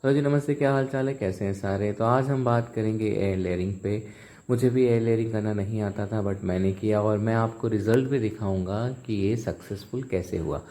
Hello जी, नमस्ते। क्या हाल चाल है, कैसे हैं सारे। तो आज हम बात करेंगे एयर लेयरिंग पे। मुझे भी एयर लेयरिंग करना नहीं आता था, बट मैंने किया और मैं आपको रिज़ल्ट भी दिखाऊंगा कि ये सक्सेसफुल कैसे हुआ।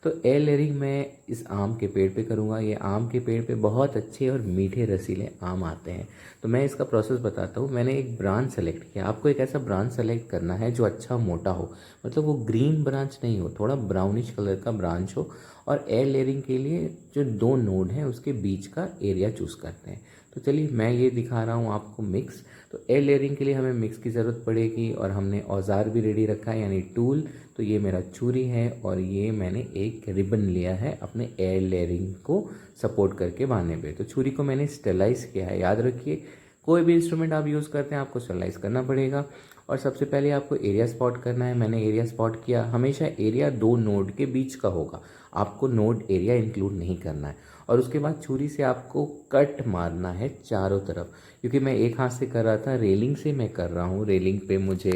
तो एयर लेयरिंग मैं इस आम के पेड़ पे करूँगा। ये आम के पेड़ पे बहुत अच्छे और मीठे रसीले आम आते हैं। तो मैं इसका प्रोसेस बताता हूँ। मैंने एक ब्रांच सेलेक्ट किया। आपको एक ऐसा ब्रांच सेलेक्ट करना है जो अच्छा मोटा हो, मतलब वो ग्रीन ब्रांच नहीं हो, थोड़ा ब्राउनिश कलर का ब्रांच हो। और एयर लेयरिंग के लिए जो दो नोड हैं उसके बीच का एरिया चूज़ करते हैं। तो चलिए मैं ये दिखा रहा हूँ आपको मिक्स। तो एयर लेयरिंग के लिए हमें मिक्स की ज़रूरत पड़ेगी और हमने औजार भी रेडी रखा है, यानी टूल। तो ये मेरा छुरी है और ये मैंने एक रिबन लिया है अपने एयर लेयरिंग को सपोर्ट करके बांधने पे। तो छुरी को मैंने स्टेलाइज किया है। याद रखिए, कोई भी इंस्ट्रूमेंट आप यूज़ करते हैं आपको स्टेलाइज करना पड़ेगा। और सबसे पहले आपको एरिया स्पॉट करना है। मैंने एरिया स्पॉट किया। हमेशा एरिया दो नोड के बीच का होगा, आपको नोड एरिया इंक्लूड नहीं करना है। और उसके बाद छुरी से आपको कट मारना है चारों तरफ। क्योंकि मैं एक हाथ से कर रहा था, रेलिंग से मैं कर रहा हूँ, रेलिंग पे मुझे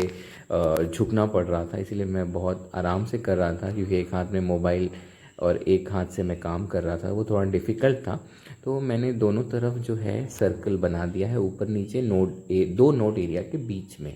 झुकना पड़ रहा था, इसीलिए मैं बहुत आराम से कर रहा था। क्योंकि एक हाथ में मोबाइल और एक हाथ से मैं काम कर रहा था, वो थोड़ा डिफ़िकल्ट था। तो मैंने दोनों तरफ जो है सर्कल बना दिया है, ऊपर नीचे दो नोड एरिया के बीच में।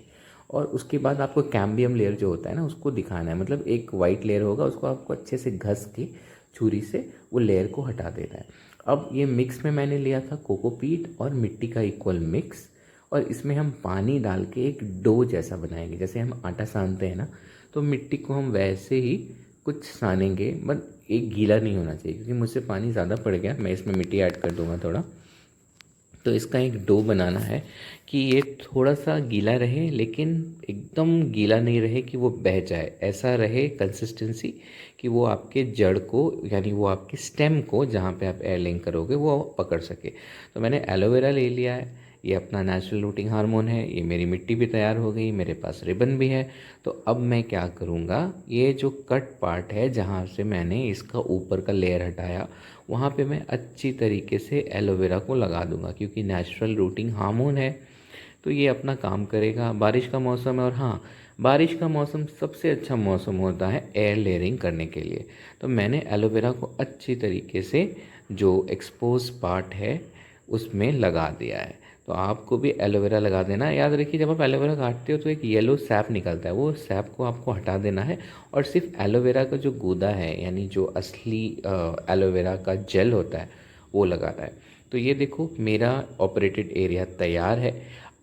और उसके बाद आपको कैम्बियम लेयर जो होता है ना उसको दिखाना है। मतलब एक वाइट लेयर होगा, उसको आपको अच्छे से घस के छुरी से वो लेयर को हटा देना है। अब ये मिक्स में मैंने लिया था कोकोपीट और मिट्टी का इक्वल मिक्स। और इसमें हम पानी डाल के एक डो जैसा बनाएंगे, जैसे हम आटा सानते हैं ना। तो मिट्टी को हम वैसे ही कुछ सानेंगे, बट एक गीला नहीं होना चाहिए, क्योंकि मुझसे पानी ज़्यादा पड़ गया। मैं इसमें मिट्टी ऐड कर दूंगा थोड़ा। तो इसका एक डो बनाना है कि ये थोड़ा सा गीला रहे, लेकिन एकदम गीला नहीं रहे कि वो बह जाए। ऐसा रहे कंसिस्टेंसी कि वो आपके जड़ को, यानी वो आपके स्टेम को जहाँ पे आप एयर लिंक करोगे वो पकड़ सके। तो मैंने एलोवेरा ले लिया है। ये अपना नेचुरल रूटिंग हार्मोन है। ये मेरी मिट्टी भी तैयार हो गई, मेरे पास रिबन भी है। तो अब मैं क्या करूँगा, ये जो कट पार्ट है जहाँ से मैंने इसका ऊपर का लेयर हटाया, वहाँ पे मैं अच्छी तरीके से एलोवेरा को लगा दूंगा, क्योंकि नेचुरल रूटिंग हार्मोन है। तो ये अपना काम करेगा। बारिश का मौसम है, और हाँ, बारिश का मौसम सबसे अच्छा मौसम होता है एयर लेयरिंग करने के लिए। तो मैंने एलोवेरा को अच्छी तरीके से जो एक्सपोज पार्ट है उसमें लगा दिया है। तो आपको भी एलोवेरा लगा देना है। याद रखिए, जब आप एलोवेरा काटते हो तो एक येलो सैप निकलता है, वो सैप को आपको हटा देना है। और सिर्फ एलोवेरा का जो गूदा है, यानी जो असली एलोवेरा का जेल होता है, वो लगाना है। तो ये देखो, मेरा ऑपरेटेड एरिया तैयार है।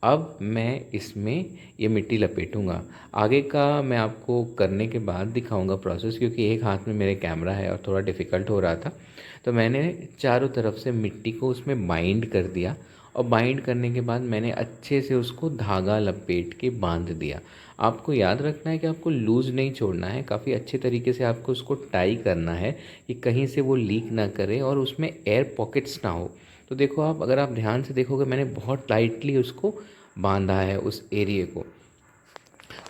अब मैं इसमें ये मिट्टी लपेटूंगा। आगे का मैं आपको करने के बाद दिखाऊंगा प्रोसेस, क्योंकि एक हाथ में मेरे कैमरा है और थोड़ा डिफ़िकल्ट हो रहा था। तो मैंने चारों तरफ से मिट्टी को उसमें बाइंड कर दिया। और बाइंड करने के बाद मैंने अच्छे से उसको धागा लपेट के बांध दिया। आपको याद रखना है कि आपको लूज़ नहीं छोड़ना है, काफ़ी अच्छे तरीके से आपको उसको टाई करना है कि कहीं से वो लीक ना करे और उसमें एयर पॉकेट्स ना हो। तो देखो आप, अगर आप ध्यान से देखोगे, मैंने बहुत टाइटली उसको बांधा है उस एरिए को।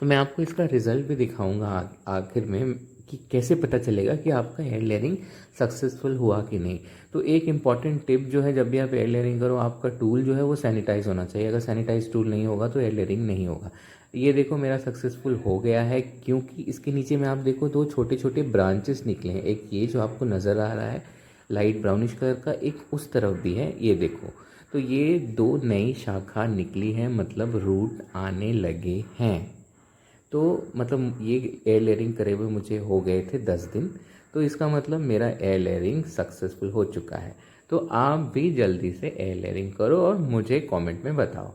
तो मैं आपको इसका रिज़ल्ट भी दिखाऊंगा आखिर में, कि कैसे पता चलेगा कि आपका एयर लेयरिंग सक्सेसफुल हुआ कि नहीं। तो एक इम्पॉर्टेंट टिप जो है, जब भी आप एयर लेयरिंग करो, आपका टूल जो है वो सैनिटाइज होना चाहिए। अगर सैनिटाइज टूल नहीं होगा तो एयर लेयरिंग नहीं होगा। ये देखो, मेरा सक्सेसफुल हो गया है, क्योंकि इसके नीचे में आप देखो दो छोटे छोटे ब्रांचेस निकले हैं। एक ये जो आपको नज़र आ रहा है लाइट ब्राउनिश कलर का, एक उस तरफ भी है, ये देखो। तो ये दो नई शाखा निकली है, मतलब रूट आने लगे हैं। तो मतलब ये एयर लेयरिंग करे हुए मुझे हो गए थे 10 दिन। तो इसका मतलब मेरा एयर लेयरिंग सक्सेसफुल हो चुका है। तो आप भी जल्दी से एयर लेयरिंग करो और मुझे कमेंट में बताओ।